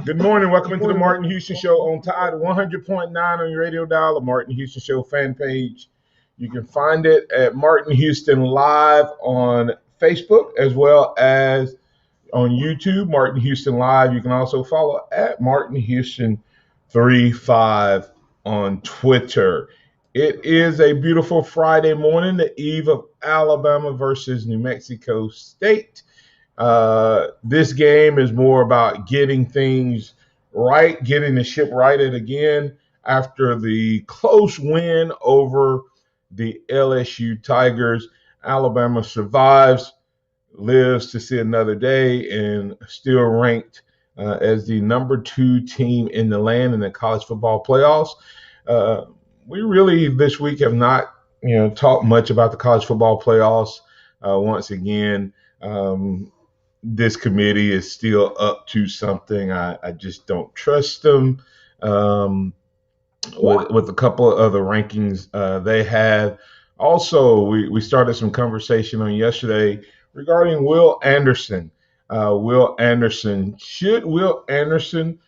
Good morning. Welcome into the Martin Houston Show on Tide 100.9 on your radio dial, the Martin Houston Show fan page. You can find it at Martin Houston Live on Facebook as well as on YouTube, Martin Houston Live. You can also follow at Martin Houston 35 on Twitter. It is a beautiful Friday morning, the eve of Alabama versus New Mexico State. This game is more about getting things right, getting the ship righted again after the close win over the LSU Tigers. Alabama survives, lives to see another day, and still ranked as the number 2 team in the land in the college football playoffs. Uh, we really this week have not, talked much about the college football playoffs. Once again, this committee is still up to something. I just don't trust them. With a couple of other rankings they have. Also, we started some conversation on yesterday regarding Will Anderson. Should Will Anderson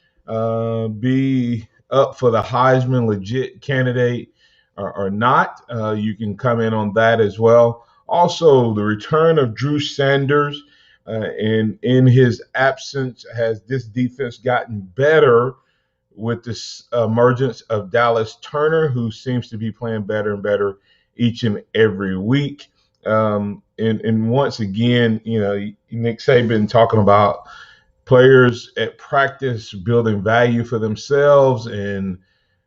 be up for the Heisman legit candidate or not? You can comment on that as well. Also, the return of Drew Sanders. And in his absence, has this defense gotten better with the emergence of Dallas Turner, who seems to be playing better and better each and every week? And once again, Nick Saban talking about players at practice building value for themselves and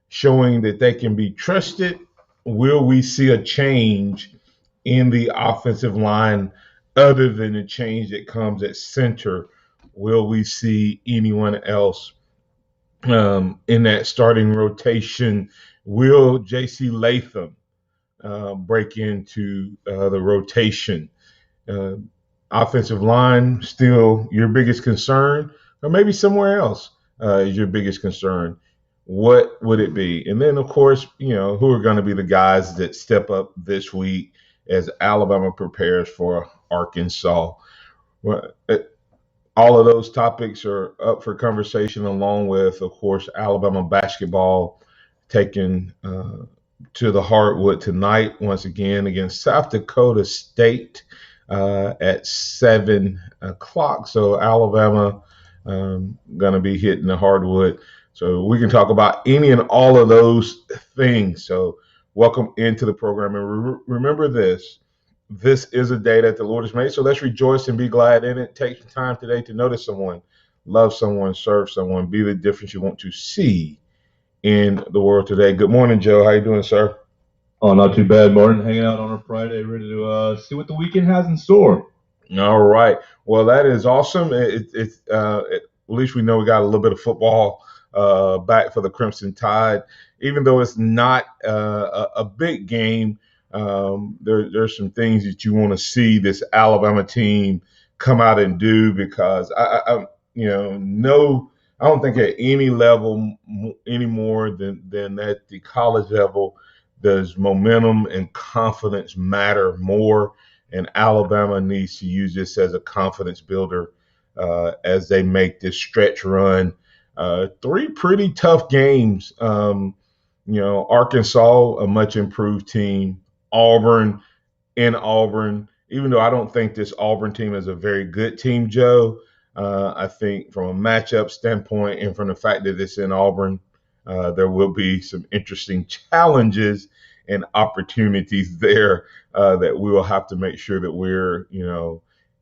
showing that they can be trusted. Will we see a change in the offensive line other than the change that comes at center? Will we see anyone else in that starting rotation? Will J.C. Latham break into the rotation? Uh, Offensive line still your biggest concern, or maybe somewhere else is your biggest concern? What would it be? And then, of course, who are going to be the guys that step up this week as Alabama prepares for Arkansas? Well, all of those topics are up for conversation, along with, of course, Alabama basketball taking to the hardwood tonight, once again, against South Dakota State at 7 o'clock. So Alabama going to be hitting the hardwood. So we can talk about any and all of those things. So welcome into the program. And remember this. This is a day that the Lord has made. So let's rejoice and be glad in it. Take some time today to notice someone, love someone, serve someone, be the difference you want to see in the world today. Good morning, Joe. How you doing, sir? Oh, not too bad, Martin. Hanging out on a Friday, ready to see what the weekend has in store. All right. Well, that is awesome. At least we know we got a little bit of football back for the Crimson Tide, even though it's not a big game. There's some things that you want to see this Alabama team come out and do, because no, I don't think at any level any more than at the college level does momentum and confidence matter more. And Alabama needs to use this as a confidence builder as they make this stretch run. Three pretty tough games. Arkansas, a much improved team. Auburn in Auburn, even though I don't think this Auburn team is a very good team, Joe. I think from a matchup standpoint and from the fact that it's in Auburn, there will be some interesting challenges and opportunities there that we will have to make sure that we're,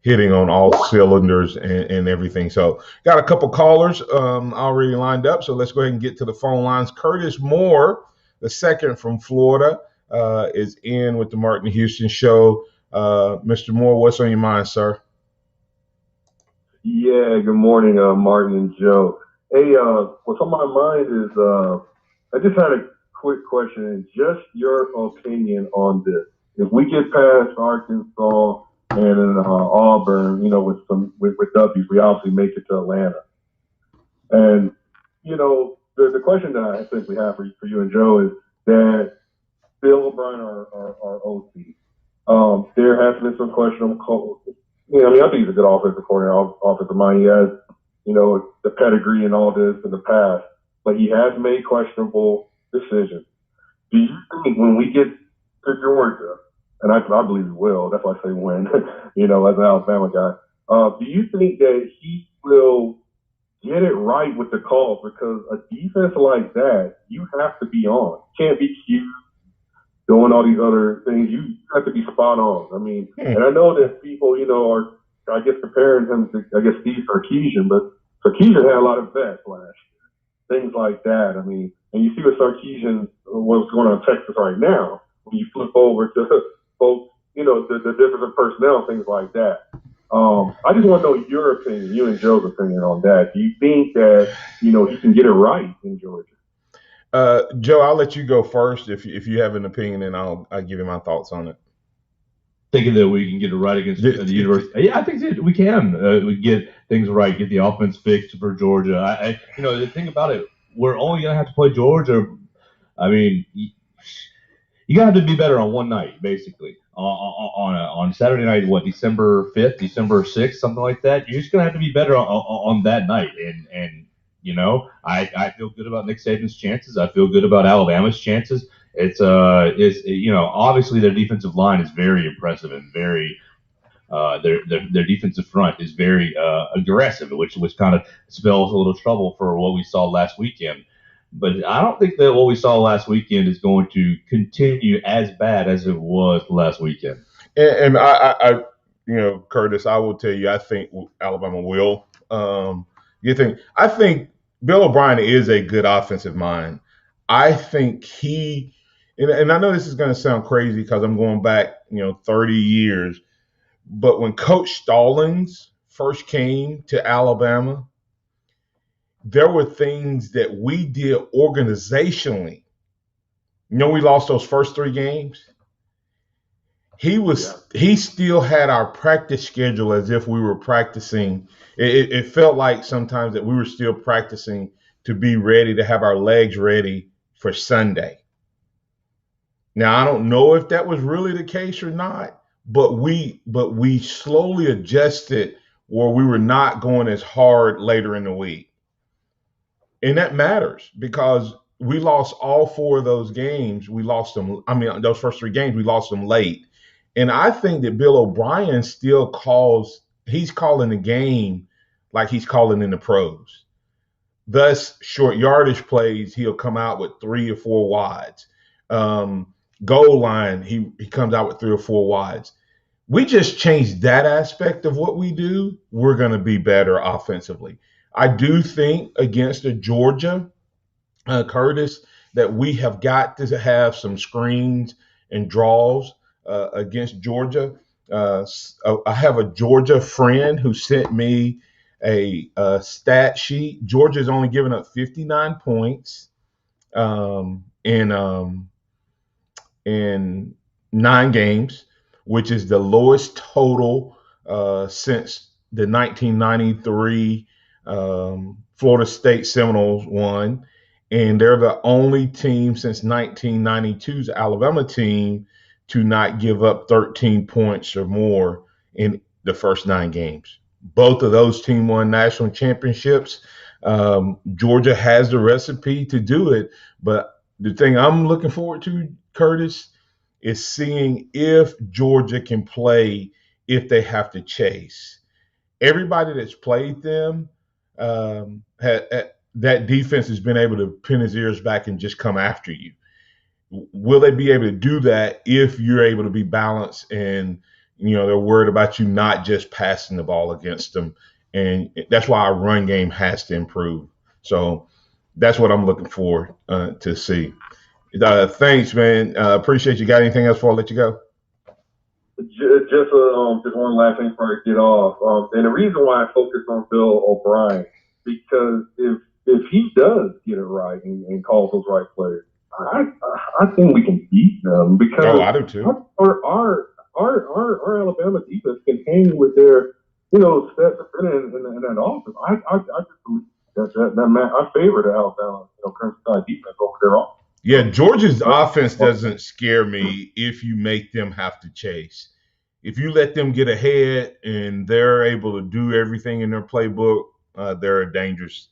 hitting on all cylinders and everything. So, got a couple callers already lined up. So let's go ahead and get to the phone lines. Curtis Moore, the second from Florida, is in with the Martin Houston Show. Mr. Moore, what's on your mind, sir? Yeah, good morning, Martin and Joe. Hey, what's on my mind is I just had a quick question, and just your opinion on this. If we get past Arkansas and Auburn, with W's, we obviously make it to Atlanta. And the question that I think we have for you and Joe is that Bill O'Brien, our OC, there has been some question on I think he's a good offensive coordinator, offensive mind. He has the pedigree and all this in the past, but he has made questionable decisions. Do you think when we get to Georgia, and I believe he will, that's why I say when, as an Alabama guy, do you think that he will get it right with the calls? Because a defense like that, you have to be on. You can't be cute doing all these other things. You have to be spot on. I mean, and I know that people, are, I guess, comparing him to, Steve Sarkisian, but Sarkisian had a lot of vets last year, things like that. I mean, and you see what Sarkisian, what's going on in Texas right now, when you flip over to folks, the difference in personnel, things like that. I just want to know your opinion, you and Joe's opinion on that. Do you think that, he can get it right in Georgia? Joe, I'll let you go first if you have an opinion, and I'll give you my thoughts on it. Thinking that we can get it right against the university. Yeah, I think that we can. We get things right, get the offense fixed for Georgia. The thing about it, we're only going to have to play Georgia. I mean, you got to be better on one night, basically. On Saturday night, December 5th, December 6th, something like that. You're just going to have to be better on that night. And I feel good about Nick Saban's chances. I feel good about Alabama's chances. It's obviously their defensive line is very impressive and very their defensive front is very aggressive, which kind of spells a little trouble for what we saw last weekend. But I don't think that what we saw last weekend is going to continue as bad as it was last weekend. And I Curtis, I will tell you, I think Alabama will. I think Bill O'Brien is a good offensive mind. I think and I know this is going to sound crazy because I'm going back, 30 years, but when Coach Stallings first came to Alabama, there were things that we did organizationally. We lost those first 3 games. He still had our practice schedule as if we were practicing. It felt like sometimes that we were still practicing to be ready, to have our legs ready for Sunday. Now, I don't know if that was really the case or not, but we slowly adjusted where we were not going as hard later in the week. And that matters because we lost all 4 of those games. We lost them. I mean, those first 3 games, we lost them late. And I think that Bill O'Brien still he's calling the game like he's calling in the pros. Thus, short yardage plays, he'll come out with 3 or 4 wides. Goal line, he comes out with 3 or 4 wides. We just changed that aspect of what we do. We're going to be better offensively. I do think against Georgia, Curtis, that we have got to have some screens and draws against Georgia. I have a Georgia friend who sent me a stat sheet. Georgia's only given up 59 points in 9 games, which is the lowest total since the 1993 Florida State Seminoles won. And they're the only team since 1992's Alabama team to not give up 13 points or more in the first 9 games. Both of those teams won national championships. Georgia has the recipe to do it. But the thing I'm looking forward to, Curtis, is seeing if Georgia can play if they have to chase. Everybody that's played them, that defense has been able to pin his ears back and just come after you. Will they be able to do that if you're able to be balanced and, they're worried about you not just passing the ball against them? And that's why our run game has to improve. So that's what I'm looking for to see. Thanks, man. Appreciate you. Got anything else before I let you go? Just one last thing before I get off. And the reason why I focus on Bill O'Brien, because if he does get it right and calls those right players, I think we can beat them because I do too. Our Alabama defense can hang with their sets in that offense. I just believe that I favor the Alabama Crimson Tide defense over their offense. Yeah, Georgia's offense doesn't scare me if you make them have to chase. If you let them get ahead and they're able to do everything in their playbook, they're a dangerous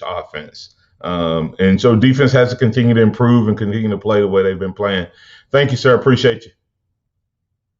offense. And so defense has to continue to improve and continue to play the way they've been playing. Thank you, sir. Appreciate you.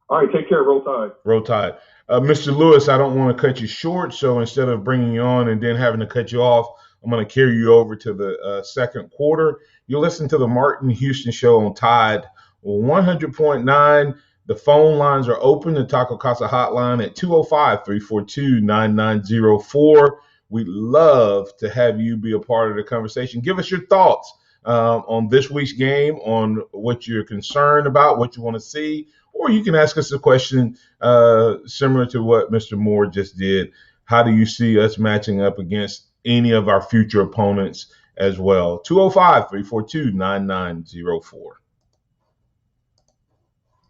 All right, take care. Roll Tide. Roll Tide. Mr. Lewis, I don't want to cut you short, so instead of bringing you on and then having to cut you off, I'm going to carry you over to the second quarter. You listen to the Martin Houston Show on Tide 100.9. The phone lines are open. The Taco Casa hotline at 205-342-9904. We'd love to have you be a part of the conversation. Give us your thoughts on this week's game, on what you're concerned about, what you want to see, or you can ask us a question similar to what Mr. Moore just did. How do you see us matching up against any of our future opponents as well? 205-342-9904.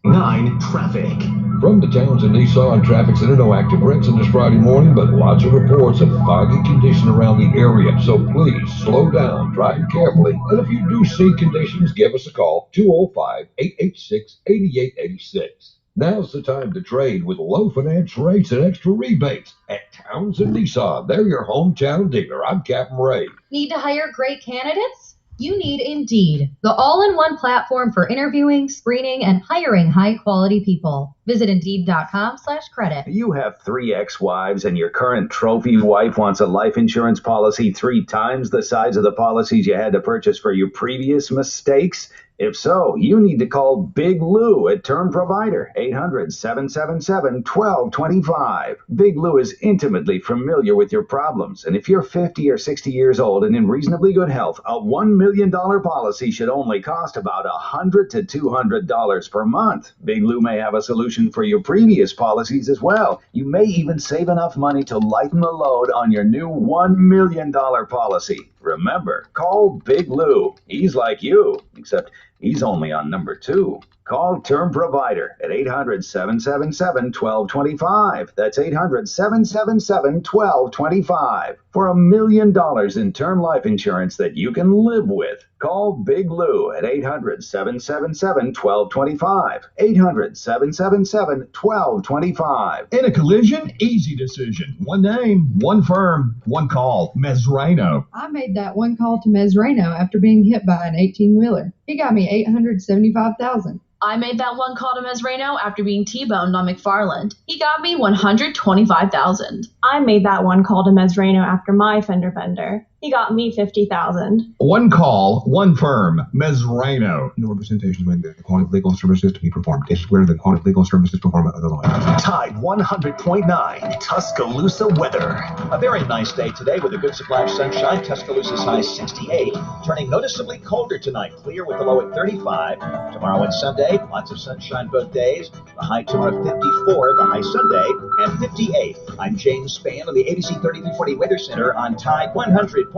9 traffic. From the Townsend Nissan Traffic Center, no active wrecks on this Friday morning, but lots of reports of foggy condition around the area. So please slow down, drive carefully, and if you do see conditions, give us a call, 205-886-8886. Now's the time to trade with low finance rates and extra rebates at Townsend Nissan. They're your hometown dealer. I'm Captain Ray. Need to hire great candidates? You need Indeed, the all-in-one platform for interviewing, screening, and hiring high-quality people. Visit Indeed.com/credit. You have 3 ex-wives and your current trophy wife wants a life insurance policy 3 times the size of the policies you had to purchase for your previous mistakes? If so, you need to call Big Lou at Term Provider, 800-777-1225. Big Lou is intimately familiar with your problems, and if you're 50 or 60 years old and in reasonably good health, a $1 million policy should only cost about $100 to $200 per month. Big Lou may have a solution for your previous policies as well. You may even save enough money to lighten the load on your new $1 million policy. Remember, call Big Lou. He's like you, except he's only on number 2. Call Term Provider at 800-777-1225. That's 800-777-1225 for $1 million in term life insurance that you can live with. Call Big Lou at 800-777-1225. 800-777-1225. In a collision, easy decision. One name, one firm, one call. Mesrano. I made that one call to Mesrano after being hit by an 18-wheeler. He got me $875,000. I made that one call to Mesrano after being T-boned on McFarland. He got me $125,000. I made that one call to Mesrano after my fender bender. He got me $50,000. One call, one firm, Mesrano. No representation when the quality of legal services to be performed. This is where the quality of legal services performed by the law. Tide 100.9, Tuscaloosa weather. A very nice day today with a good supply of sunshine. Tuscaloosa's high 68, turning noticeably colder tonight. Clear with the low at 35. Tomorrow and Sunday, lots of sunshine both days. The high tomorrow 54, the high Sunday at 58. I'm James Spann of the ABC 3340 Weather Center on Tide 100.9.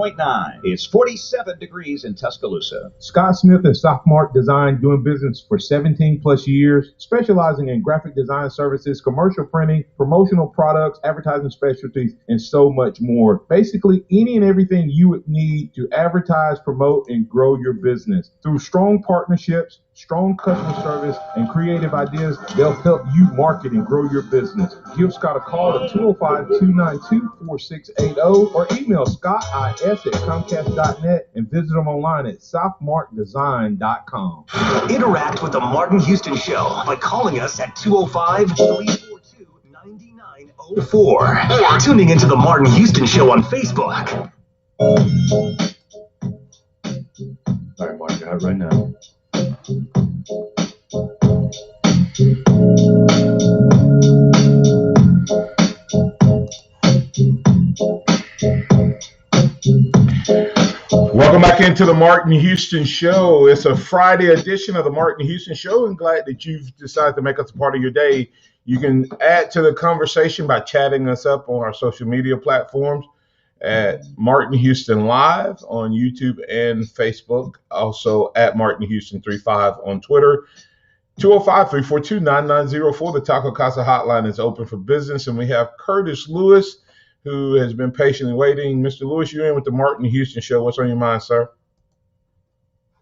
It's 47 degrees in Tuscaloosa. Scott Smith at Sophomore Design, doing business for 17 plus years, specializing in graphic design services, commercial printing, promotional products, advertising specialties, and so much more. Basically, any and everything you would need to advertise, promote, and grow your business. Through strong partnerships, strong customer service, and creative ideas, they'll help you market and grow your business. Give Scott a call at 205-292-4680 or email scottis@comcast.net and visit them online at southmarkdesign.com. Interact with the Martin Houston Show by calling us at 205-342-9904 or tuning into the Martin Houston Show on Facebook. All right, Mark, got it right now. Welcome back into the Martin Houston Show. It's a Friday edition of the Martin Houston Show, and glad that you've decided to make us a part of your day. You can add to the conversation by chatting us up on our social media platforms at Martin Houston Live on YouTube and Facebook. Also at Martin Houston 35 on Twitter. 205-342-9904. The Taco Casa hotline is open for business, and we have Curtis Lewis, who has been patiently waiting. Mr. Lewis, you're in with the Martin Houston Show. What's on your mind, sir?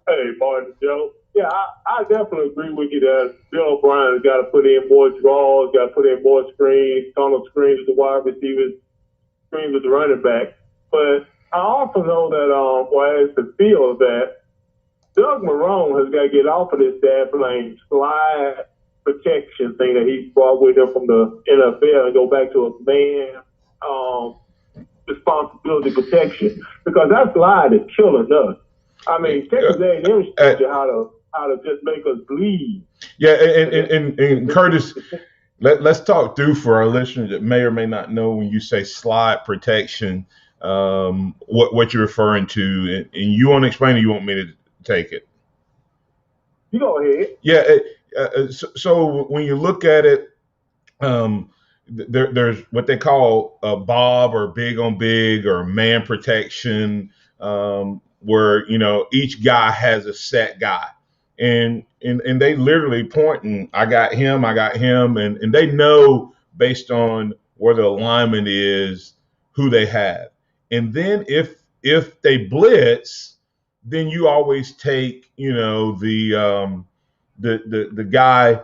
Hey, Martin, Joe. Yeah, I definitely agree with you that Bill O'Brien has got to put in more draws, got to put in more screens, tunnel screens to wide receivers. screams at the running back. But I also know that, as the field, that Doug Marrone has got to get off of this plane slide protection thing that he brought with him from the NFL and go back to a man responsibility protection, because that slide is killing us. I mean, Texas A&M teach you how to just make us bleed. Yeah, and Curtis, let's talk through for our listeners that may or may not know when you say slide protection, what you're referring to, and you want to explain it, you want me to take it? You go ahead. Yeah, so when you look at it, there's what they call a bob or big on big or man protection, where each guy has a set guy, and they literally pointing, I got him, and they know based on where the alignment is who they have, and then if they blitz, then you always take the guy,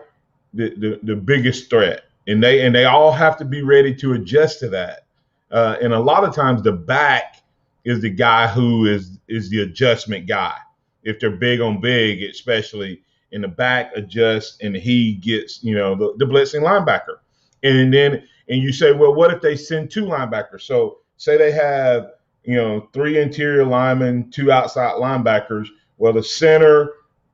the biggest threat. And they all have to be ready to adjust to that. And a lot of times the back is the guy who is the adjustment guy. If they're big on big, especially, in the back adjusts and he gets, the blitzing linebacker. And you say, well, what if they send two linebackers? So say they have, 3 interior linemen, 2 outside linebackers. Well, the center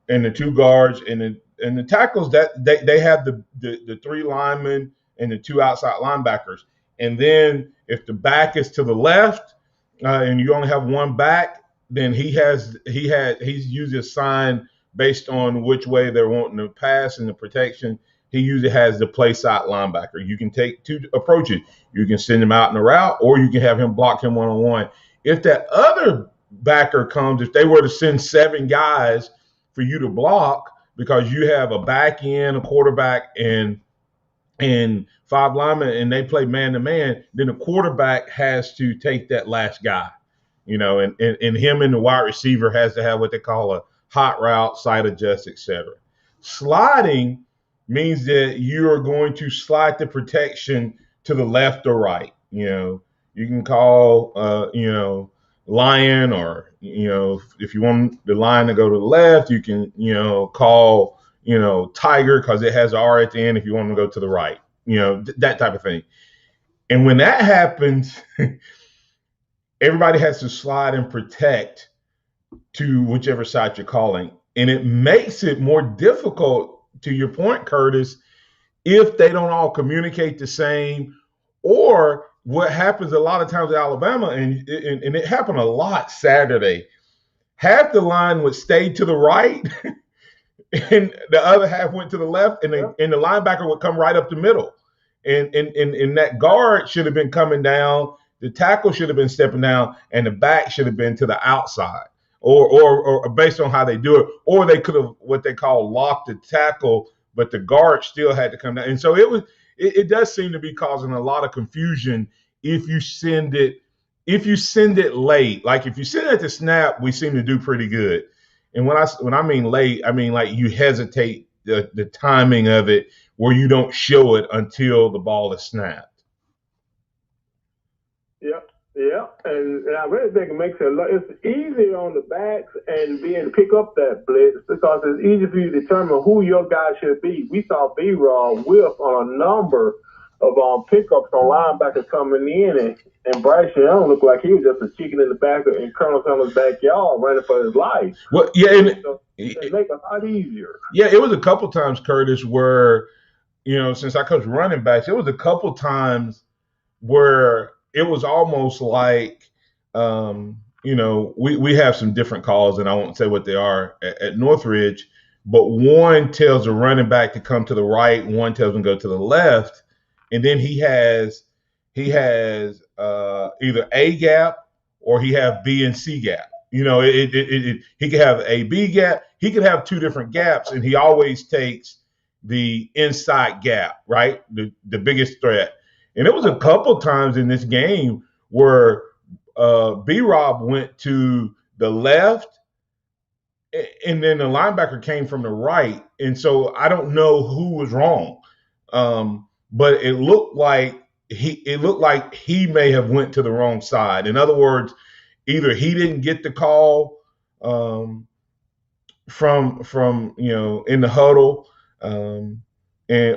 and the 2 guards and the tackles, that they have the 3 linemen and the 2 outside linebackers. And then if the back is to the left and you only have 1 back, then he's usually assigned based on which way they're wanting to pass and the protection. He usually has the play side linebacker. You can take 2 approaches. You can send him out in the route, or you can have him block him one-on-one. If that other backer comes, if they were to send 7 guys for you to block, because you have a back end, a quarterback, and 5 linemen, and they play man-to-man, then the quarterback has to take that last guy, and him and the wide receiver has to have what they call a hot route, side adjust, etc. Sliding means that you are going to slide the protection to the left or right. You can call, lion, or, if you want the line to go to the left, you can, call, tiger, because it has an R at the end if you want to go to the right, that type of thing. And when that happens, everybody has to slide and protect to whichever side you're calling. And it makes it more difficult, to your point, Curtis, if they don't all communicate the same, or what happens a lot of times at Alabama, and it happened a lot Saturday, half the line would stay to the right and the other half went to the left, and the linebacker would come right up the middle. And that guard should have been coming down, the tackle should have been stepping down, and the back should have been to the outside. Or based on how they do it, or they could have what they call locked the tackle, but the guard still had to come down. And so it does seem to be causing a lot of confusion if you send it late. Like if you send it at the snap, we seem to do pretty good. And when I mean late, I mean like you hesitate the timing of it, where you don't show it until the ball is snapped. Yep. Yeah, and I really think it makes it's easier on the backs and being to pick up that blitz, because it's easy for you to determine who your guy should be. We saw B-Rob whiff on a number of pickups on linebackers coming in, and Bryce Young looked like he was just a chicken in the back in Colonel Summer's backyard running for his life. Well, yeah, and it makes it a lot easier. Yeah, it was a couple times, Curtis, where since I coached running backs, it was a couple times where it was almost like, we have some different calls, and I won't say what they are at Northridge, but one tells the running back to come to the right, one tells him to go to the left, and then he has either A gap or he have B and C gap. He could have a B gap, he could have 2 different gaps, and he always takes the inside gap, right? The biggest threat. And it was a couple times in this game where B-Rob went to the left, and then the linebacker came from the right. And so I don't know who was wrong. But it looked like it looked like he may have went to the wrong side. In other words, either he didn't get the call from in the huddle, and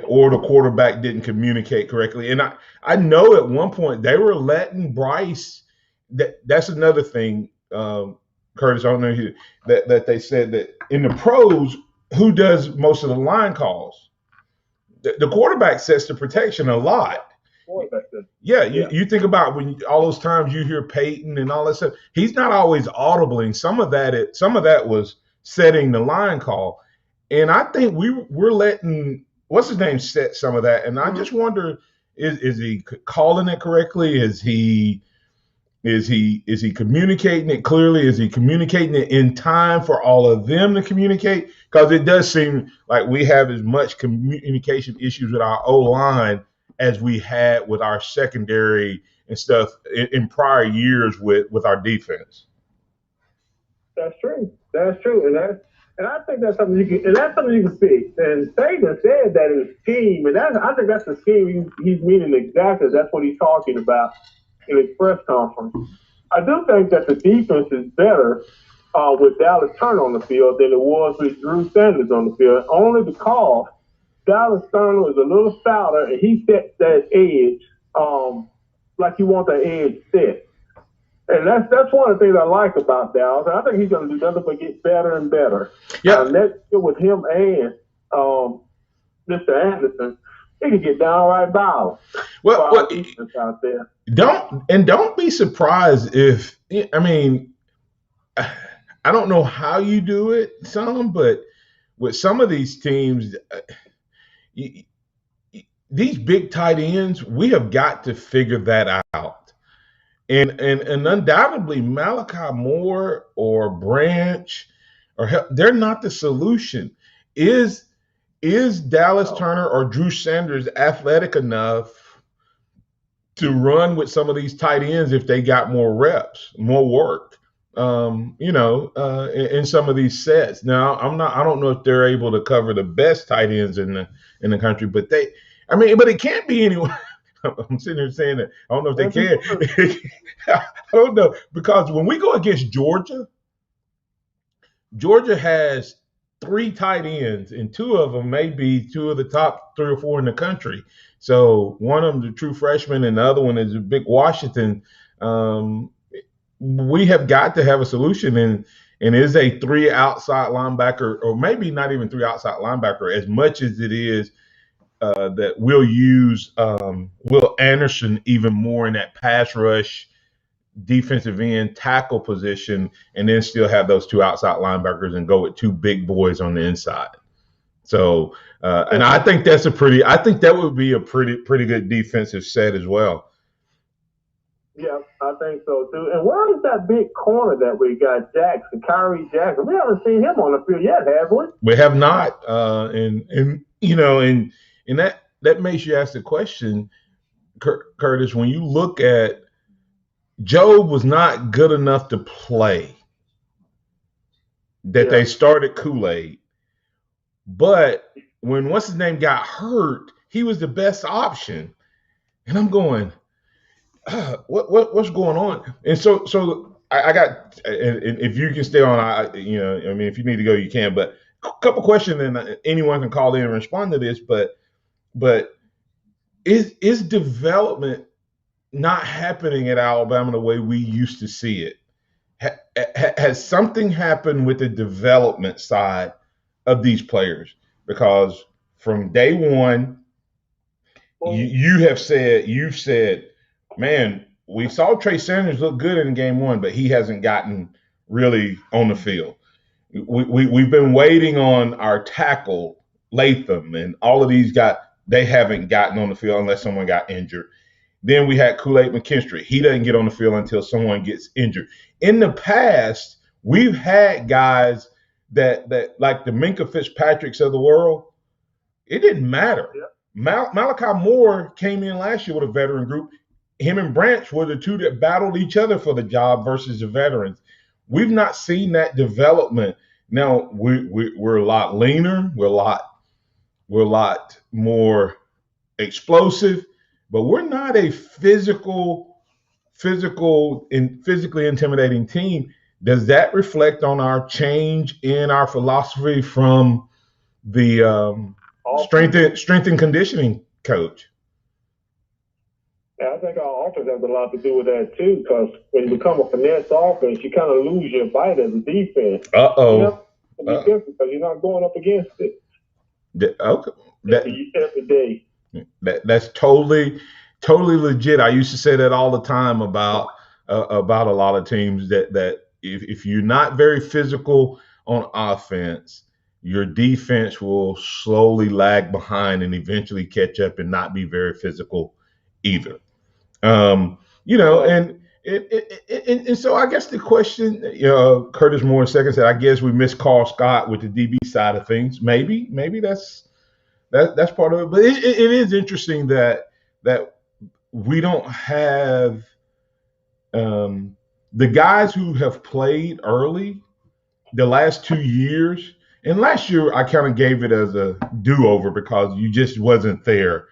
or the quarterback didn't communicate correctly. And I know at one point they were letting Bryce. That's another thing, Curtis. I don't know that they said that in the pros, who does most of the line calls? The quarterback sets the protection a lot. Yeah, you think about when all those times you hear Peyton and all that stuff. He's not always audibling. Some of that was setting the line call, and I think we're letting what's his name set some of that. And I just wonder, is he calling it correctly? Is he communicating it clearly? Is he communicating it in time for all of them to communicate? Because it does seem like we have as much communication issues with our O-line as we had with our secondary and stuff in prior years with our defense. That's true. And I think that's something you can fix. And Sagan said that his team, and I think that's the scheme he's meaning exactly. That's what he's talking about in his press conference. I do think that the defense is better with Dallas Turner on the field than it was with Drew Sanders on the field, only because Dallas Turner is a little stouter and he sets that edge like you want that edge set. And that's one of the things I like about Dallas. And I think he's going to do nothing but get better and better. Yeah. Next year with him and Mr. Anderson, he can get downright violent. Well, out there. Don't be surprised if I don't know how you do it, but with some of these teams, these big tight ends, we have got to figure that out. And undoubtedly, Malachi Moore or Branch they're not the solution. Is Dallas Turner or Drew Sanders athletic enough to run with some of these tight ends if they got more reps, more work, in some of these sets? Now, I don't know if they're able to cover the best tight ends in the country, but it can't be anyone. I'm sitting here saying that I don't know if they can. I don't know, because when we go against Georgia has 3 tight ends, and 2 of them may be 2 of the top 3 or 4 in the country. So one of them is a true freshman, and the other one is a big Washington. We have got to have a solution, and is a 3 outside linebacker, or maybe not even 3 outside linebacker, as much as it is that we'll use Will Anderson even more in that pass rush, defensive end tackle position, and then still have those 2 outside linebackers and go with 2 big boys on the inside. So, and I think that would be a pretty good defensive set as well. Yeah, I think so too. And where is that big corner that we got, Jackson, Kyrie Jackson? We haven't seen him on the field yet, have we? We have not, and that makes you ask the question, Curtis, when you look at Job was not good enough to play, that they started Kool-Aid. But when what's his name got hurt, he was the best option. And I'm going, what's going on? And so I got, and if you can stay on, if you need to go, you can. But a couple questions, and anyone can call in and respond to this. But is development not happening at Alabama the way we used to see it? Has something happened with the development side of these players? Because from day one, you've said, man, we saw Trey Sanders look good in game 1, but he hasn't gotten really on the field. We've been waiting on our tackle, Latham, and all of these guys. They haven't gotten on the field unless someone got injured. Then we had Kool-Aid McKinstry. He doesn't get on the field until someone gets injured. In the past, we've had guys that like the Minka Fitzpatricks of the world. It didn't matter. Yeah. Malachi Moore came in last year with a veteran group. Him and Branch were the 2 that battled each other for the job versus the veterans. We've not seen that development. Now we're a lot leaner. We're a lot more explosive. but we're not a physically intimidating team. Does that reflect on our change in our philosophy from the strength and conditioning coach? Yeah, I think our offense has a lot to do with that too, because when you become a finesse offense, you kind of lose your bite as a defense. Because you're not going up against it. Every day. That's totally legit. I used to say that all the time about a lot of teams that if you're not very physical on offense, your defense will slowly lag behind and eventually catch up and not be very physical either. And so I guess the question, Curtis Moore second said, I guess we miss Carl Scott with the DB side of things. Maybe that's part of it. But it is interesting that we don't have the guys who have played early the last 2 years. And last year I kind of gave it as a do-over because you just wasn't there.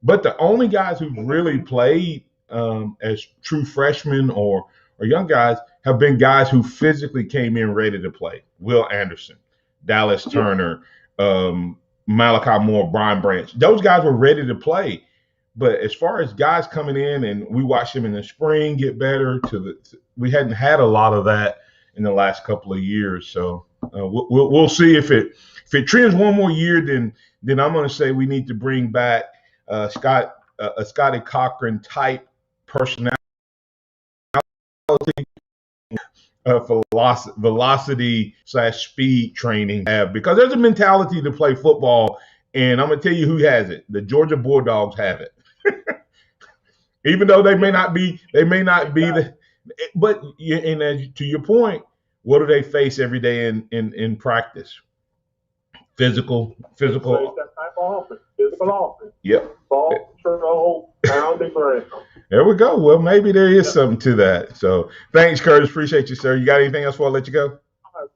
But the only guys who really played as true freshmen or young guys have been guys who physically came in ready to play. Will Anderson, Dallas Turner, Malachi Moore, Brian Branch. Those guys were ready to play. But as far as guys coming in, and we watched them in the spring get better, we hadn't had a lot of that in the last couple of years. So we'll see if it trends one more year. Then I'm going to say we need to bring back a Scotty Cochran type personality, velocity/speed training, because there's a mentality to play football, and I'm gonna tell you who has it. The Georgia Bulldogs have it. Even though they may not be but to your point, what do they face every day in practice? Physical. That type of offense. Physical offense. Yep. Ball control, pounding ground. There we go. Well, maybe there is something to that. So thanks, Curtis. Appreciate you, sir. You got anything else before I let you go? All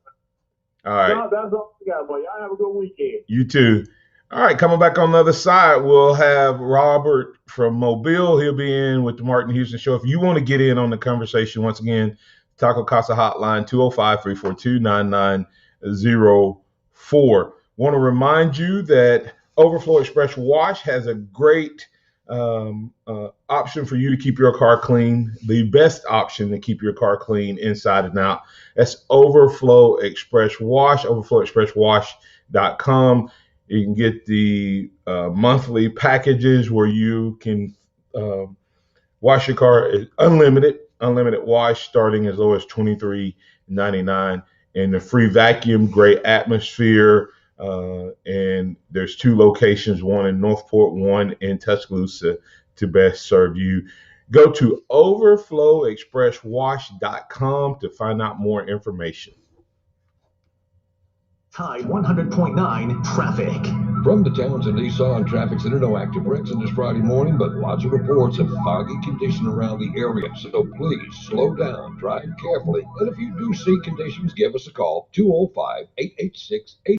right. No, that's all we got, boy. Y'all have a good weekend. You too. All right, coming back on the other side, we'll have Robert from Mobile. He'll be in with the Martin Houston Show. If you want to get in on the conversation, once again, Taco Casa Hotline, 205-342-9904. Want to remind you that Overflow Express Wash has a great option for you to keep your car clean, the best option to keep your car clean inside and out. That's Overflow Express Wash, overflowexpresswash.com. You can get the monthly packages where you can wash your car unlimited wash starting as low as $23.99, and the free vacuum, great atmosphere. And there's 2 locations, one in Northport, one in Tuscaloosa, to best serve you. Go to overflowexpresswash.com to find out more information. Tide 100.9 traffic. From the Townsend Nissan Traffic Center, no active wrecks on this Friday morning, but lots of reports of foggy condition around the area. So please slow down, drive carefully, and if you do see conditions, give us a call, 205-886-8888.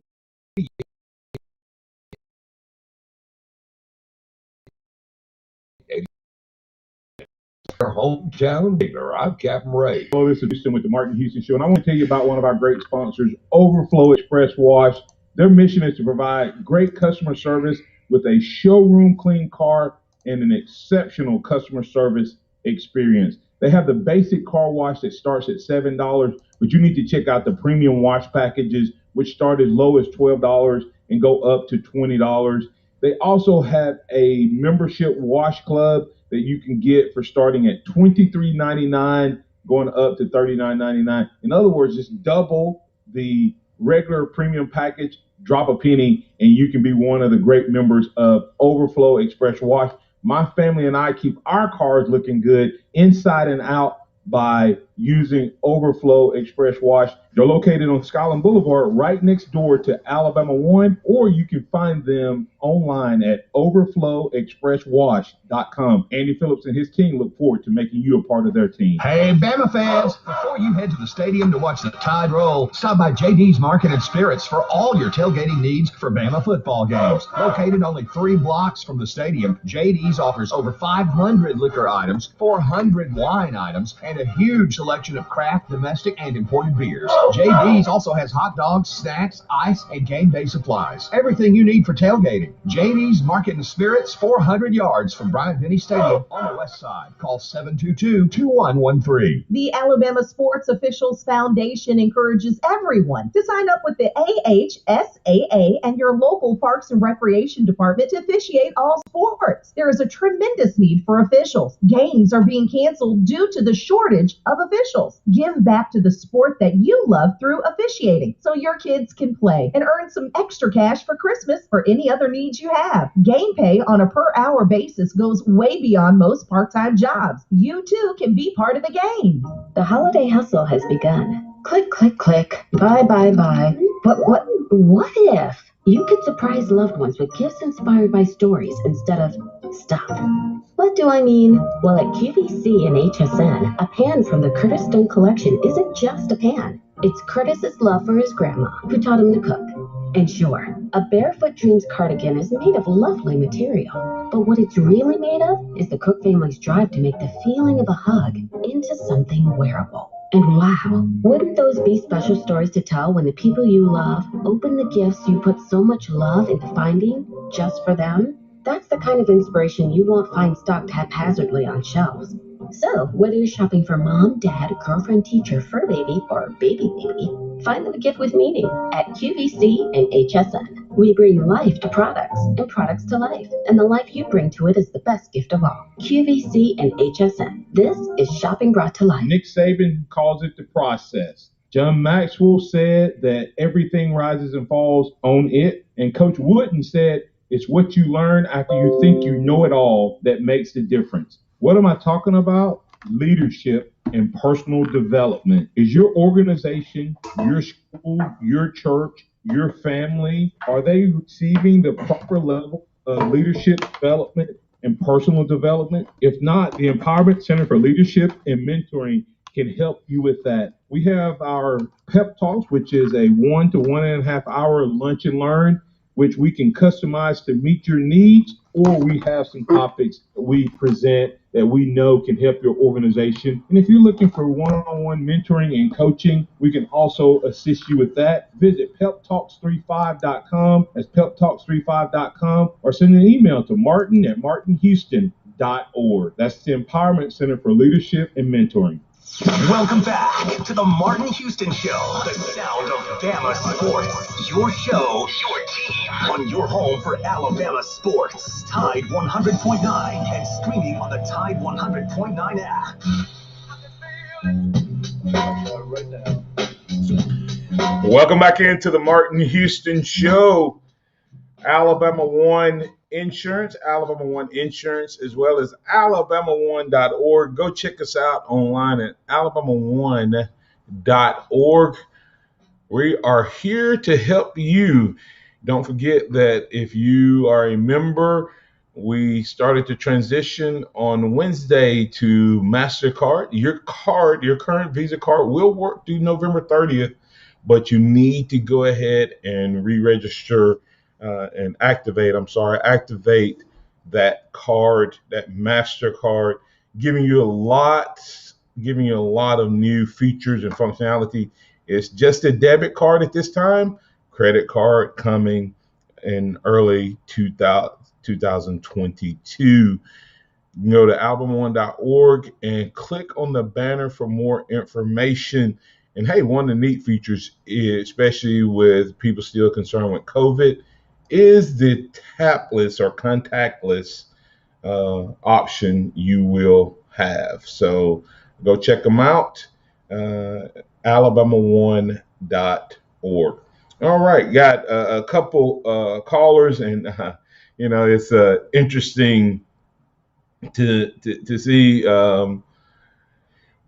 Our hometown dealer. I'm Captain Ray. Hello, this is Houston with the Martin Houston Show, and I want to tell you about one of our great sponsors, Overflow Express Wash. Their mission is to provide great customer service with a showroom clean car and an exceptional customer service experience. They have the basic car wash that starts at $7, but you need to check out the premium wash packages, which start as low as $12 and go up to $20. They also have a membership wash club that you can get for starting at $23.99, going up to $39.99. In other words, just double the regular premium package, drop a penny, and you can be one of the great members of Overflow Express Wash. My family and I keep our cars looking good inside and out by using Overflow Express Wash. They're located on Skyland Boulevard right next door to Alabama One, or you can find them online at overflowexpresswash.com. Andy Phillips and his team look forward to making you a part of their team. Hey, Bama fans, before you head to the stadium to watch the Tide roll, stop by JD's Market and Spirits for all your tailgating needs for Bama football games. Located only 3 blocks from the stadium, JD's offers over 500 liquor items, 400 wine items, and a huge selection of craft, domestic, and imported beers. JD's also has hot dogs, snacks, ice, and game day supplies. Everything you need for tailgating. JD's Market and Spirits, 400 yards from Bryant-Denny Stadium on the west side. Call 722-2113. The Alabama Sports Officials Foundation encourages everyone to sign up with the AHSAA and your local Parks and Recreation Department to officiate all sports. There is a tremendous need for officials. Games are being canceled due to the shortage of officials. Give back to the sport that you love through officiating so your kids can play and earn some extra cash for Christmas or any other needs you have. Game pay on a per-hour basis goes way beyond most part-time jobs. You too can be part of the game. The holiday hustle has begun. Click, click, click. Buy, buy, buy. But what if you could surprise loved ones with gifts inspired by stories instead of stuff? What do I mean? Well, at QVC and HSN, a pan from the Curtis Stone collection isn't just a pan. It's Curtis's love for his grandma, who taught him to cook. And sure, a Barefoot Dreams cardigan is made of lovely material. But what it's really made of is the Cook family's drive to make the feeling of a hug into something wearable. And wow, wouldn't those be special stories to tell when the people you love open the gifts you put so much love into finding just for them? That's the kind of inspiration you won't find stocked haphazardly on shelves. So, whether you're shopping for mom, dad, girlfriend, teacher, fur baby, or baby, find them a gift with meaning at QVC and HSN. We bring life to products and products to life, and the life you bring to it is the best gift of all. QVC and HSN. This is shopping brought to life. Nick Saban calls it the process. John Maxwell said that everything rises and falls on it, and Coach Wooden said it's what you learn after you think you know it all that makes the difference. What am I talking about? Leadership and personal development. Is your organization, your school, your church, your family, are they receiving the proper level of leadership development and personal development? If not, the Empowerment Center for Leadership and Mentoring can help you with that. We have our Pep Talks, which is a 1 to 1.5 hour lunch and learn, which we can customize to meet your needs, or we have some topics that we present that we know can help your organization. And if you're looking for one-on-one mentoring and coaching, we can also assist you with that. Visit peptalks35.com. That's peptalks35.com, or send an email to martin@martinhouston.org. That's the Empowerment Center for Leadership and Mentoring. Welcome back to the Martin Houston Show, the sound of Bama sports. Your show, your team, on your home for Alabama sports. Tide 100.9 and streaming on the Tide 100.9 app. Welcome back into the Martin Houston Show. Alabama One Insurance, Alabama One Insurance, as well as alabama1.org. Go check us out online at alabama1.org. We are here to help you. Don't forget that if you are a member, we started to transition on Wednesday to MasterCard. Your current Visa card will work through November 30th, but you need to go ahead and re-register and activate that card, that MasterCard, giving you a lot of new features and functionality. It's just a debit card at this time. Credit card coming in early 2022. You can go to alabama1.org and click on the banner for more information. And hey, one of the neat features, especially with people still concerned with COVID, is the tapless or contactless option you will have. So go check them out, alabama1.org. All right, got a couple callers, and it's interesting to see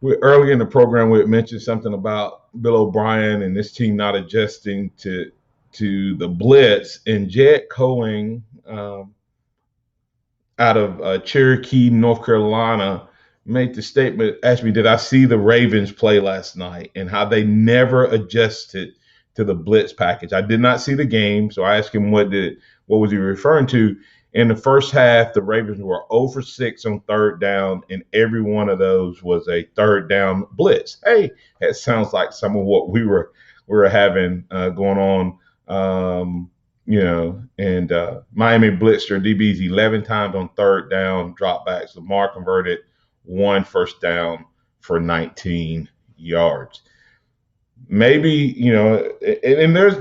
Early in the program, we had mentioned something about Bill O'Brien and this team not adjusting to the blitz, and Jed Cohen out of Cherokee, North Carolina, made the statement, asked me, did I see the Ravens play last night and how they never adjusted to the blitz package? I did not see the game, so I asked him what was he referring to. In the first half, the Ravens were 0 for 6 on third down, and every one of those was a third down blitz. Hey, that sounds like some of what we were having going on. And Miami blitzed their DBs 11 times on third down, dropbacks. Lamar converted 1 first down for 19 yards. Maybe, and there's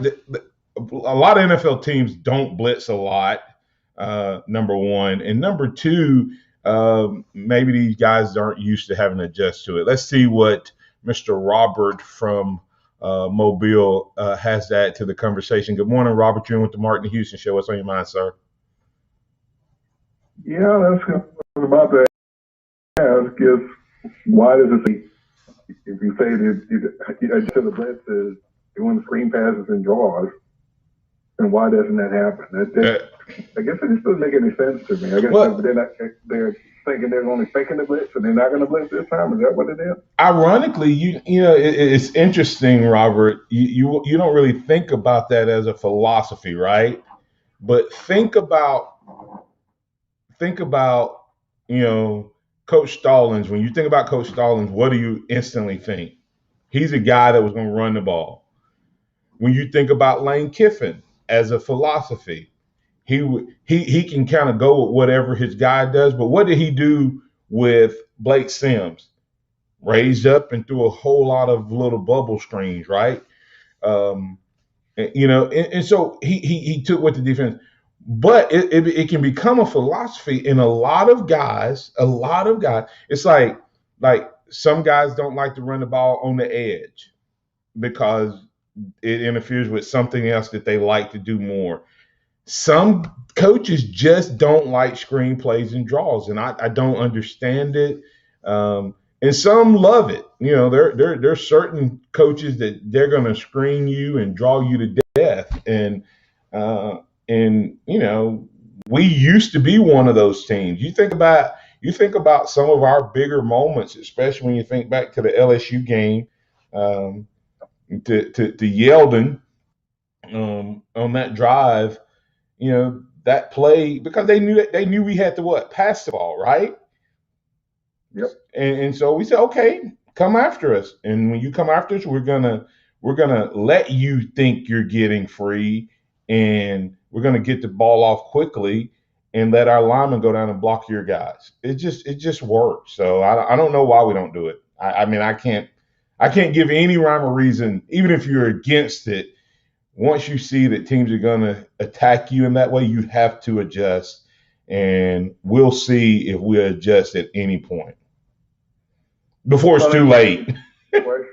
a lot of NFL teams don't blitz a lot, number one. And number two, maybe these guys aren't used to having to adjust to it. Let's see what Mr. Robert from Mobile has to add to the conversation. Good morning, Robert. You're in with the Martin Houston Show. What's on your mind, sir? Yeah, that's about that. Ask is why does it? If you say that to the blitzes, you want screen passes and draws, then why doesn't that happen? I guess it just doesn't make any sense to me. I guess they're thinking they're only faking the blitz and they're not going to blitz this time. Is that what it is? Ironically, it's interesting, Robert. You don't really think about that as a philosophy, right? But think about Coach Stallings. When you think about Coach Stallings, what do you instantly think? He's a guy that was going to run the ball. When you think about Lane Kiffin as a philosophy, he can kind of go with whatever his guy does. But what did he do with Blake Sims? Raised up and threw a whole lot of little bubble screens, right? And so he took what the defense. But it can become a philosophy in a lot of guys. It's like some guys don't like to run the ball on the edge because it interferes with something else that they like to do more. Some coaches just don't like screenplays and draws, and I don't understand it. And some love it. There's certain coaches that they're going to screen you and draw you to death. And we used to be one of those teams. You think about some of our bigger moments, especially when you think back to the LSU game, to Yeldon on that drive. That play, because they knew we had to pass the ball, right? Yep. And so we said, okay, come after us. And when you come after us, we're gonna let you think you're getting free, and we're gonna get the ball off quickly and let our linemen go down and block your guys. It just works. So I don't know why we don't do it. I can't give any rhyme or reason, even if you're against it. Once you see that teams are going to attack you in that way, you have to adjust, and we'll see if we adjust at any point before it's too late. Huh?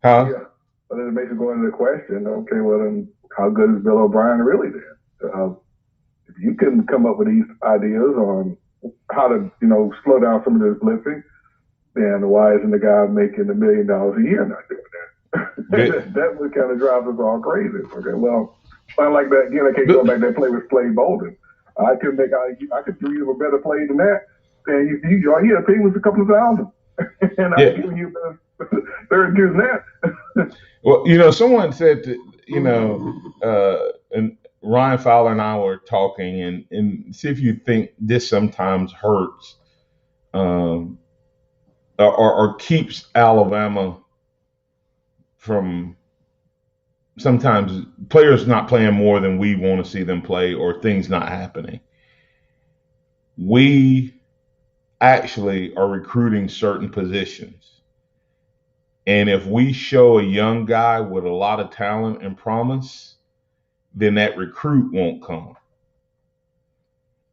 Yeah. But then it makes it go into the question, okay, well, then how good is Bill O'Brien really then? If you can come up with these ideas on how to, slow down some of this blitzing, then why isn't the guy making $1 million a year not doing that? That's what kind of drives us all crazy. Okay, well, I like that. Again, I can't go back to that play with Slade Bolden. I could do you a better play than that. And all you had to pay was a couple of thousand. And I'm giving you third than that. Well, someone said that, and Ryan Fowler and I were talking, and see if you think this sometimes hurts or keeps Alabama from sometimes players not playing more than we want to see them play, or things not happening. We actually are recruiting certain positions. And if we show a young guy with a lot of talent and promise, then that recruit won't come.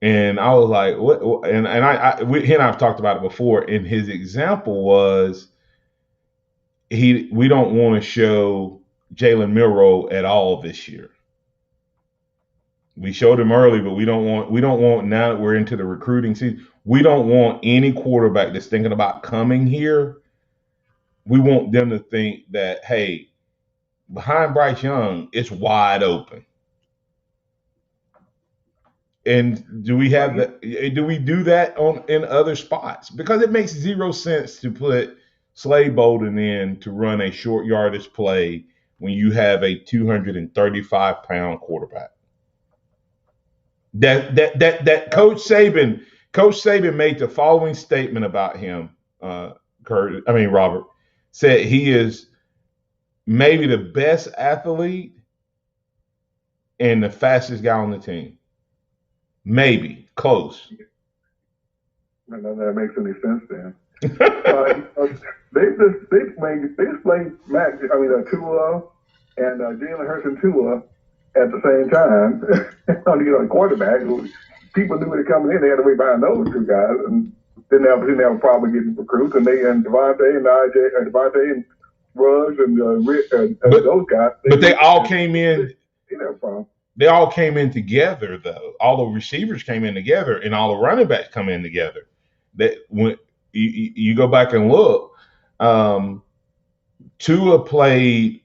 And I was like, what? And he and I've talked about it before. And his example was, we don't want to show Jalen Milroe at all this year. We showed him early, but we don't want now that we're into the recruiting season, we don't want any quarterback that's thinking about coming here we want them to think that, hey, behind Bryce Young, it's wide open. And do we have that? Do we do that in other spots? Because it makes zero sense to put Slade Bolden in to run a short yardage play when you have a 235-pound quarterback. That Coach Saban made the following statement about him. Robert said he is maybe the best athlete and the fastest guy on the team. Maybe close. None of that makes any sense then. They played Tua and Jalen Hurts and Tua at the same time on the quarterback. People knew they were coming in. They had to wait behind those two guys, and didn't have a problem getting recruits. And Devontae and Ruggs and those guys. But they all came in. Problem. They all came in together, though. All the receivers came in together, and all the running backs come in together. That when you go back and look, Tua played,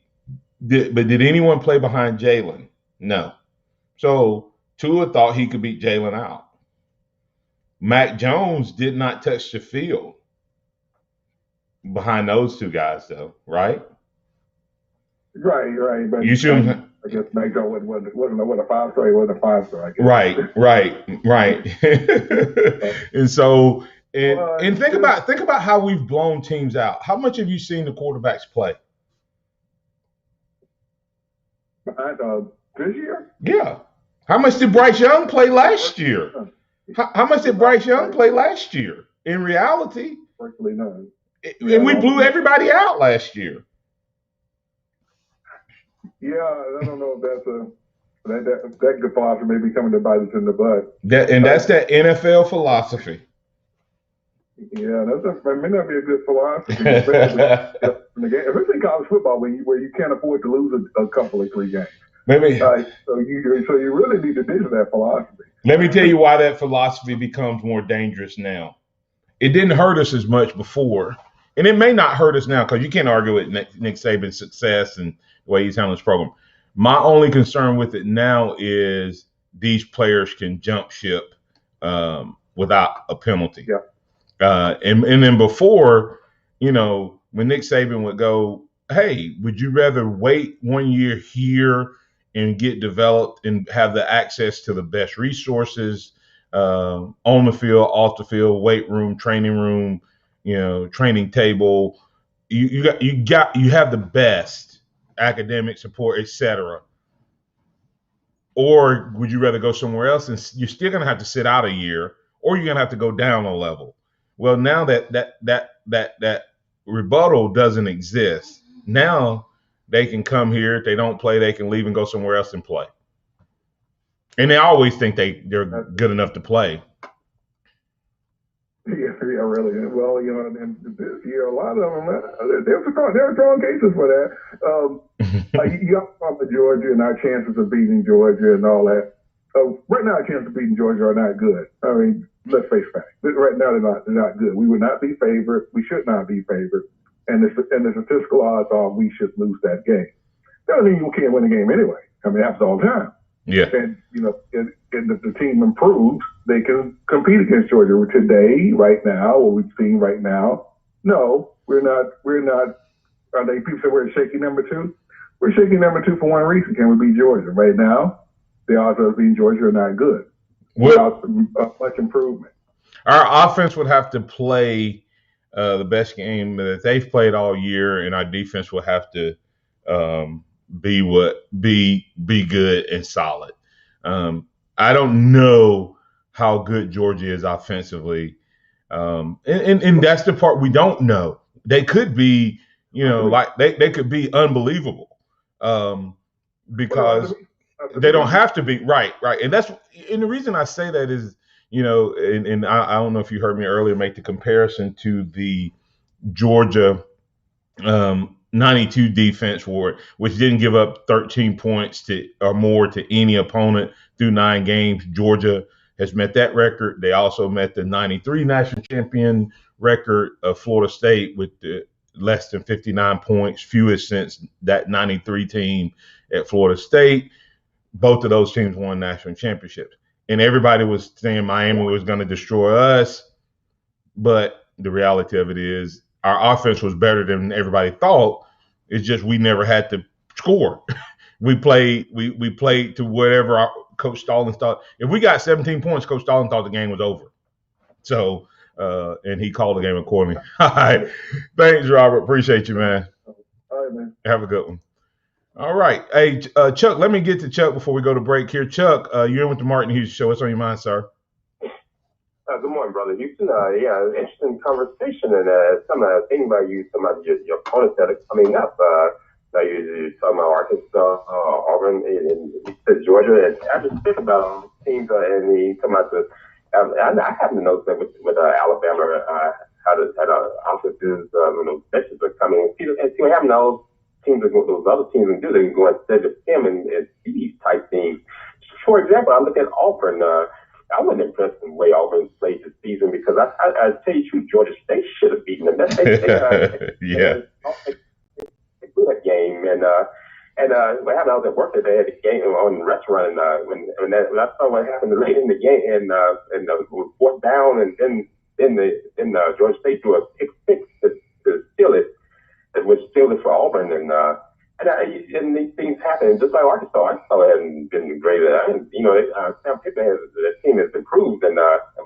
but did anyone play behind Jalen? No. So Tua thought he could beat Jalen out. Mac Jones did not touch the field behind those two guys, though, right? Right. But you see what I'm saying? I guess Mac Jones wasn't a 5-star. He wasn't a 5-star, I guess. Right. And so, and think about how we've blown teams out. How much have you seen the quarterbacks play? This year? Yeah. How much did Bryce Young play last year? How much did Bryce Young play last year? In reality, virtually none. And we blew everybody out last year. Yeah, I don't know if that good philosophy may be coming to bite us in the butt. That's that NFL philosophy. Yeah, that may not be a good philosophy, especially college football, where you can't afford to lose a couple of 3 games. Maybe. So you really need to ditch that philosophy. Let me tell you why that philosophy becomes more dangerous now. It didn't hurt us as much before, and it may not hurt us now because you can't argue with Nick Saban's success and the way he's handling his program. My only concern with it now is these players can jump ship without a penalty. Yeah. And then before, when Nick Saban would go, hey, would you rather wait 1 year here and get developed and have the access to the best resources on the field, off the field, weight room, training room, training table. You have the best academic support, etc. Or would you rather go somewhere else and you're still going to have to sit out a year, or you're going to have to go down a level? Well, now that rebuttal doesn't exist. Now they can come here. If they don't play, they can leave and go somewhere else and play. And they always think they're good enough to play. Yeah, really. Well, and this year, a lot of them, there are strong cases for that. You got to talk about Georgia and our chances of beating Georgia and all that. Right now, our chances of beating Georgia are not good. I mean, let's face facts. Right now, they're not good. We would not be favored. We should not be favored. And the statistical odds are we should lose that game. That doesn't mean you can't win a game anyway. I mean, it happens all the time. Yeah. And, and if the team improves, they can compete against Georgia. Today, right now, what we've seen right now, no, we're not. Are they people say we're shaky number 2? We're shaky number 2 for one reason. Can we beat Georgia? Right now, the odds of beating Georgia are not good. Without much improvement. Our offense would have to play the best game that they've played all year, and our defense will have to be good and solid. I don't know how good Georgia is offensively, and that's the part we don't know. They could be, they could be unbelievable because they don't have to be right, and the reason I say that is, and I don't know if you heard me earlier make the comparison to the Georgia 92 defense war, which didn't give up 13 points or more to any opponent through 9 games. Georgia has met that record. They also met the 93 national champion record of Florida State with the less than 59 points, fewest since that 93 team at Florida State. Both of those teams won national championships. And everybody was saying Miami was going to destroy us. But the reality of it is our offense was better than everybody thought. It's just we never had to score. We played to whatever our Coach Stallings thought. If we got 17 points, Coach Stallings thought the game was over. So, and he called the game accordingly. All right. Thanks, Robert. Appreciate you, man. All right, man. Have a good one. All right. Hey, Chuck, let me get to Chuck before we go to break here. Chuck, you're in with the Martin Houston Show. What's on your mind, sir? Good morning, Brother Houston. Interesting conversation, and some thinking about you, some of your opponents that are coming up. You're talking about Arkansas, Auburn, and you said Georgia. And I just think about teams, and you talking about the. I happen to notice that with Alabama, how the offenses, benches are coming, and see what happened to those teams, those other teams, and do they can go and study them and see these type things. For example, I look at Auburn. I wasn't impressed with the way Auburn played this season because I tell you the truth, Georgia State should have beaten them. Yeah. They blew that game, and what happened? I was at work today. They had a game on the restaurant, and when I saw what happened late in the game, and fourth down, and then Georgia State threw a pick six to steal it. It was steal it for Auburn, and these things happen. Just like Arkansas hadn't been great. Sam Pittman that team has improved, and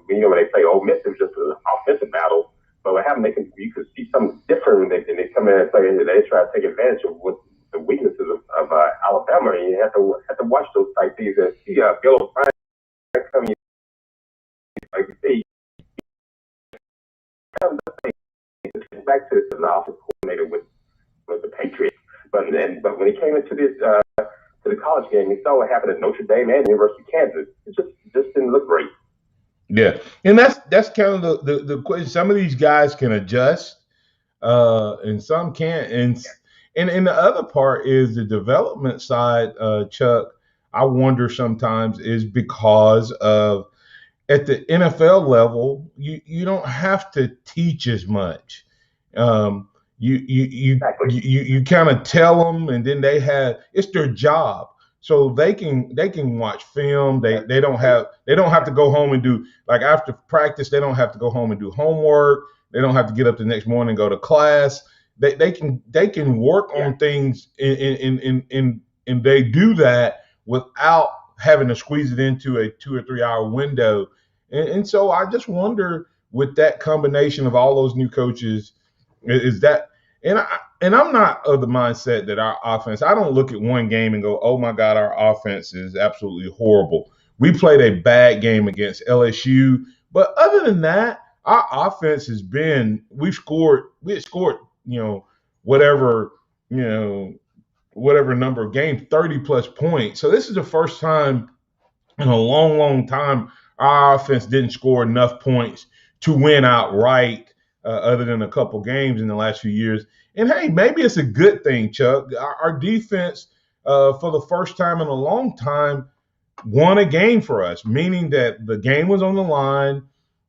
when they play Ole Miss, it was just an offensive battle. But what happened? You could see something different when they come in and play. They try to take advantage of what the weaknesses of Alabama, and you have to watch those type things and see Bill O'Brien coming. Like you say, back to the offensive coordinator with the Patriots. But when he came into this to the college game, he saw what happened at Notre Dame and University of Kansas. It just didn't look great. Yeah, and that's kind of the question. Some of these guys can adjust, and some can't. And the other part is the development side, Chuck. I wonder sometimes is because of at the NFL level, you don't have to teach as much. You kind of tell them, and then it's their job, so they can watch film. They don't have to go home and do, like, after practice. They don't have to go home and do homework. They don't have to get up the next morning and go to class. They can work on things and they do that without having to squeeze it into a 2 or 3 hour window. And so I just wonder, with that combination of all those new coaches, is that, and I'm not of the mindset that our offense, I don't look at one game and go, oh my God, our offense is absolutely horrible. We played a bad game against LSU, but other than that, our offense has been, we had scored, whatever number of games, 30 plus points. So this is the first time in a long, long time our offense didn't score enough points to win outright, other than a couple games in the last few years. And hey, maybe it's a good thing, Chuck. Our defense, for the first time in a long time, won a game for us, meaning that the game was on the line.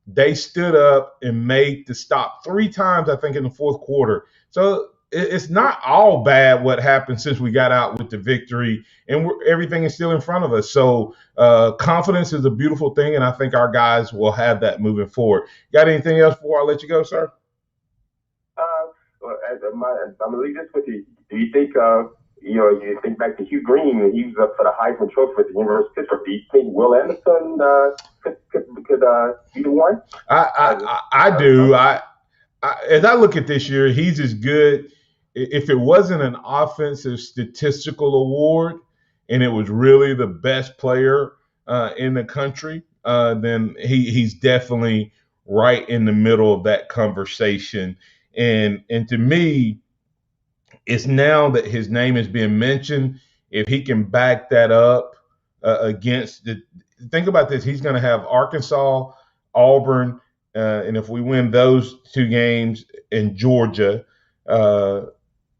They stood up and made the stop 3 times, I think, in the fourth quarter. So it's not all bad what happened since we got out with the victory, and everything is still in front of us. So confidence is a beautiful thing, and I think our guys will have that moving forward. Got anything else before I let you go, sir? I'm going to leave this with you. Do you think, you think back to Hugh Green, he was up for the Heisman Trophy at the University of Pittsburgh. Do you think Will Anderson could be the one? I do. As I look at this year, he's as good. If it wasn't an offensive statistical award and it was really the best player in the country, then he's definitely right in the middle of that conversation. And to me, it's now that his name is being mentioned, if he can back that up against think about this, he's going to have Arkansas, Auburn, and if we win those 2 games in Georgia,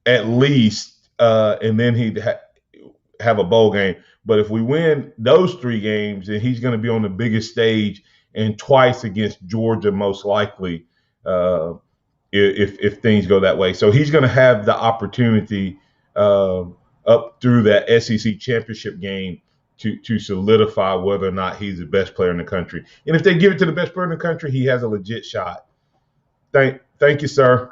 at least, and then he'd have a bowl game. But if we win those 3 games, then he's going to be on the biggest stage, and twice against Georgia, most likely. if things go that way. So he's going to have the opportunity up through that SEC championship game to solidify whether or not he's the best player in the country. And if they give it to the best player in the country, he has a legit shot. Thank you, sir.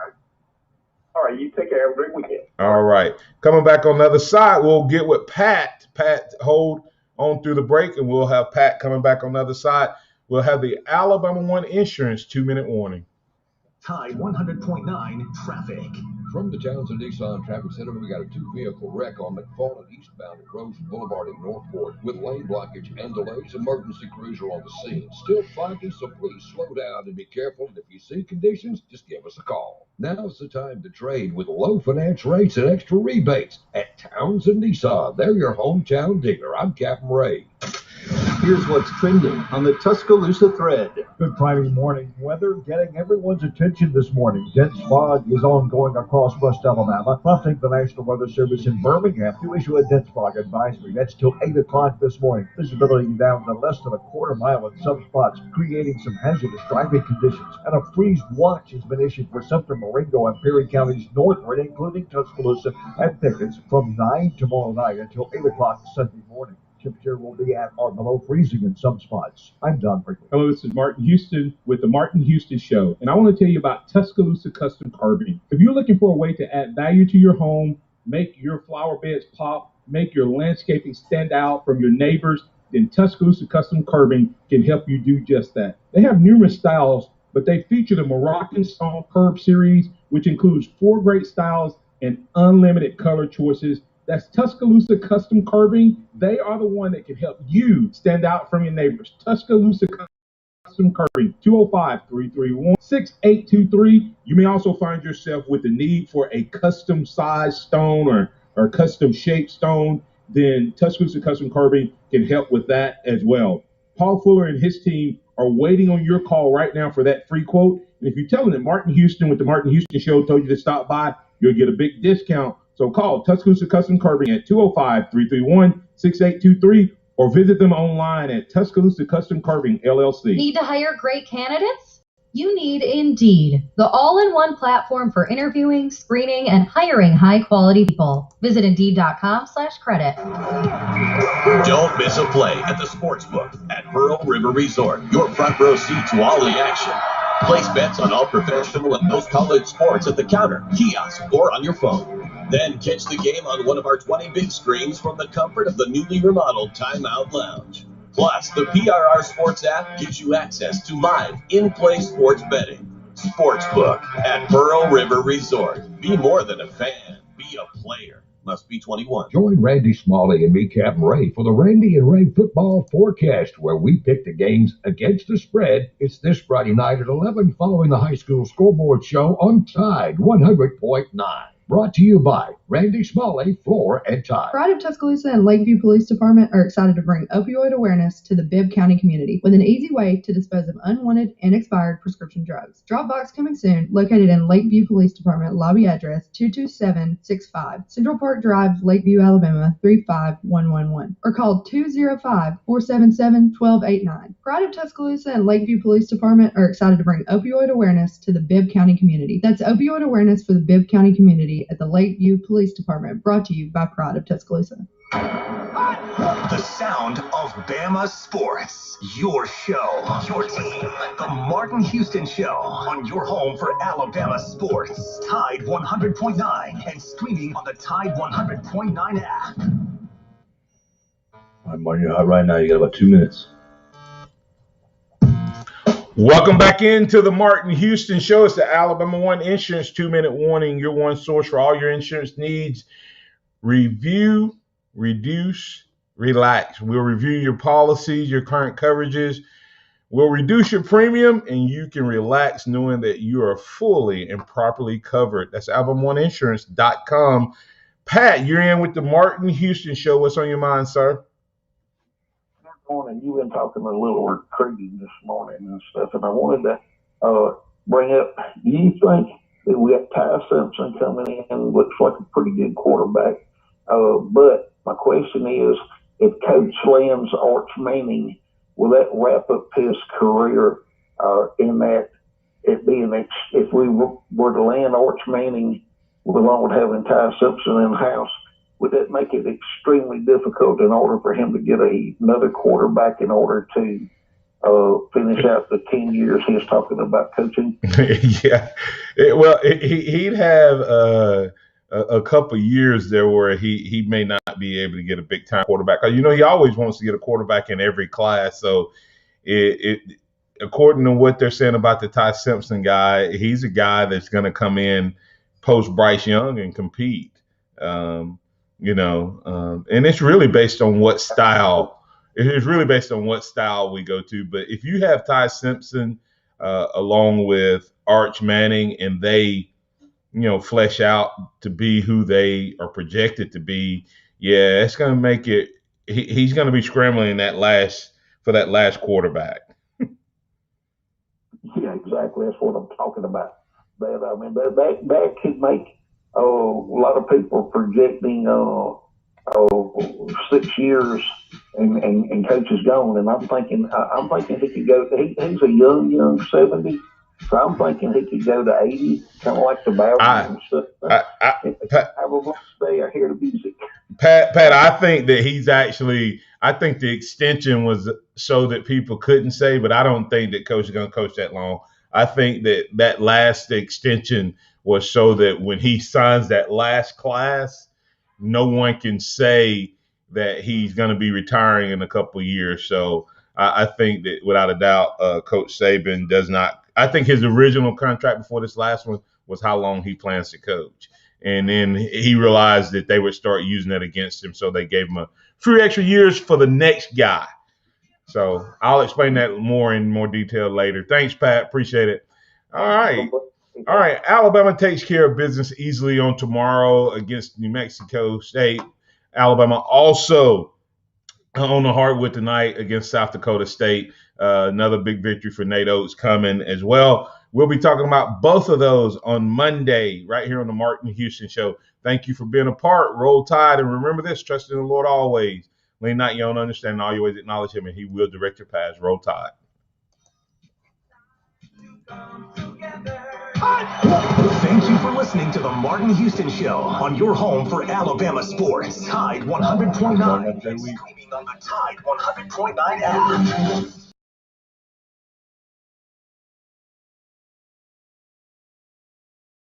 All right, you take care. Have a great weekend. All right. Coming back on the other side, we'll get with Pat. Pat, hold on through the break, and we'll have Pat coming back on the other side. We'll have the Alabama One Insurance 2-minute warning. Tide 100.9 traffic. From the Townsend Nissan Traffic Center, we got a 2-vehicle wreck on McFarland eastbound at Rose Boulevard in Northport with lane blockage and delays. Emergency crews are on the scene. Still foggy, so please slow down and be careful. And if you see conditions, just give us a call. Now's the time to trade with low finance rates and extra rebates at Townsend Nissan. They're your hometown dealer. I'm Captain Ray. Here's what's trending on the Tuscaloosa thread. Good Friday morning weather getting everyone's attention this morning. Dense fog is ongoing across West Alabama, prompting the National Weather Service in Birmingham to issue a dense fog advisory. That's till 8 o'clock this morning. Visibility down to less than a quarter mile in some spots, creating some hazardous driving conditions. And a freeze watch has been issued for Sumter, Marengo, and Perry counties northward, including Tuscaloosa and Pickens, from 9 tomorrow night until 8 o'clock Sunday morning. Temperature will be at or below freezing in some spots. I'm Don Brinkley. Hello, this is Martin Houston with the Martin Houston Show, and I want to tell you about Tuscaloosa Custom Carving. If you're looking for a way to add value to your home, make your flower beds pop, make your landscaping stand out from your neighbors, then Tuscaloosa Custom Carving can help you do just that. They have numerous styles, but they feature the Moroccan Stone Curve series, which includes 4 great styles and unlimited color choices. That's Tuscaloosa Custom Carving. They are the one that can help you stand out from your neighbors. Tuscaloosa Custom Carving, 205-331-6823. You may also find yourself with the need for a custom size stone or custom shaped stone. Then Tuscaloosa Custom Carving can help with that as well. Paul Fuller and his team are waiting on your call right now for that free quote. And if you tell them that Martin Houston with the Martin Houston Show told you to stop by, you'll get a big discount. So call Tuscaloosa Custom Carving at 205-331-6823 or visit them online at Tuscaloosa Custom Carving, LLC. Need to hire great candidates? You need Indeed, the all-in-one platform for interviewing, screening, and hiring high-quality people. Visit Indeed.com/credit. Don't miss a play at the Sportsbook at Pearl River Resort. Your front row seat to all the action. Place bets on all professional and most college sports at the counter, kiosk, or on your phone. Then catch the game on one of our 20 big screens from the comfort of the newly remodeled Timeout Lounge. Plus, the PRR Sports app gives you access to live, in-play sports betting. Sportsbook at Pearl River Resort. Be more than a fan. Be a player. Must be 21. Join Randy Smalley and me, Captain Ray, for the Randy and Ray Football Forecast, where we pick the games against the spread. It's this Friday night at 11 following the high school scoreboard show on Tide 100.9. Brought to you by Randy Smalley, Floor and Tide. Pride of Tuscaloosa and Lakeview Police Department are excited to bring opioid awareness to the Bibb County community with an easy way to dispose of unwanted and expired prescription drugs. Dropbox coming soon, located in Lakeview Police Department, lobby address 22765, Central Park Drive, Lakeview, Alabama 35111, or call 205-477-1289. Pride of Tuscaloosa and Lakeview Police Department are excited to bring opioid awareness to the Bibb County community. That's opioid awareness for the Bibb County community at the Lakeview Police Department, brought to you by Pride of Tuscaloosa. The sound of Bama sports. Your show, your team. The Martin Houston Show on your home for Alabama sports. Tide 100.9 and streaming on the Tide 100.9 app. All right, Martin, you're hot right now. You got about 2 minutes. Welcome back into the Martin Houston Show. It's the Alabama One Insurance 2-minute warning, your one source for all your insurance needs. Review, reduce, relax. We'll review your policies, your current coverages. We'll reduce your premium, and you can relax knowing that you are fully and properly covered. That's AlabamaOneInsurance.com. Pat, you're in with the Martin Houston Show. What's on your mind, sir? Morning. You've been talking a little recruiting this morning and stuff, and I wanted to bring up, do you think that we got Ty Simpson coming in, looks like a pretty good quarterback, but my question is, if Coach Lamb's Arch Manning, will that wrap up his career in that if we were to land Arch Manning along with having Ty Simpson in the house, would that make it extremely difficult in order for him to get another quarterback in order to finish out the 10 years he's talking about coaching? Yeah. He'd have a couple years there where he may not be able to get a big time quarterback. You know, he always wants to get a quarterback in every class. So according to what they're saying about the Ty Simpson guy, he's a guy that's going to come in post Bryce Young and compete. And it's really based on what style. It's really based on what style we go to. But if you have Ty Simpson along with Arch Manning and they, flesh out to be who they are projected to be, yeah, it's going to make it. He's going to be scrambling for that last quarterback. Yeah, exactly. That's what I'm talking about. That could make a lot of people projecting 6 years and coach is gone. And I'm thinking he could go. He's a young 70, so I'm thinking he could go to 80, kind of like the Bama and stuff. Have a day. I hear the music. Pat, I think that I think the extension was so that people couldn't say, but I don't think that coach is going to coach that long. I think that last extension was so that when he signs that last class, no one can say that he's going to be retiring in a couple of years. So I think that without a doubt, Coach Saban does not. I think his original contract before this last one was how long he plans to coach. And then he realized that they would start using that against him. So they gave him a few extra years for the next guy. So I'll explain that in more detail later. Thanks, Pat. Appreciate it. All right. Alabama takes care of business easily on tomorrow against New Mexico State. Alabama also on the hardwood tonight against South Dakota State. Another big victory for Nate Oates coming as well. We'll be talking about both of those on Monday right here on the Martin Houston Show. Thank you for being a part. Roll Tide. And remember this, trust in the Lord always. Lean not your own understanding. All your ways acknowledge him, and he will direct your paths. Roll Tide. Thank you for listening to the Martin Houston Show on your home for Alabama sports. Tide 100.9. Streaming on the Tide 100.9 app.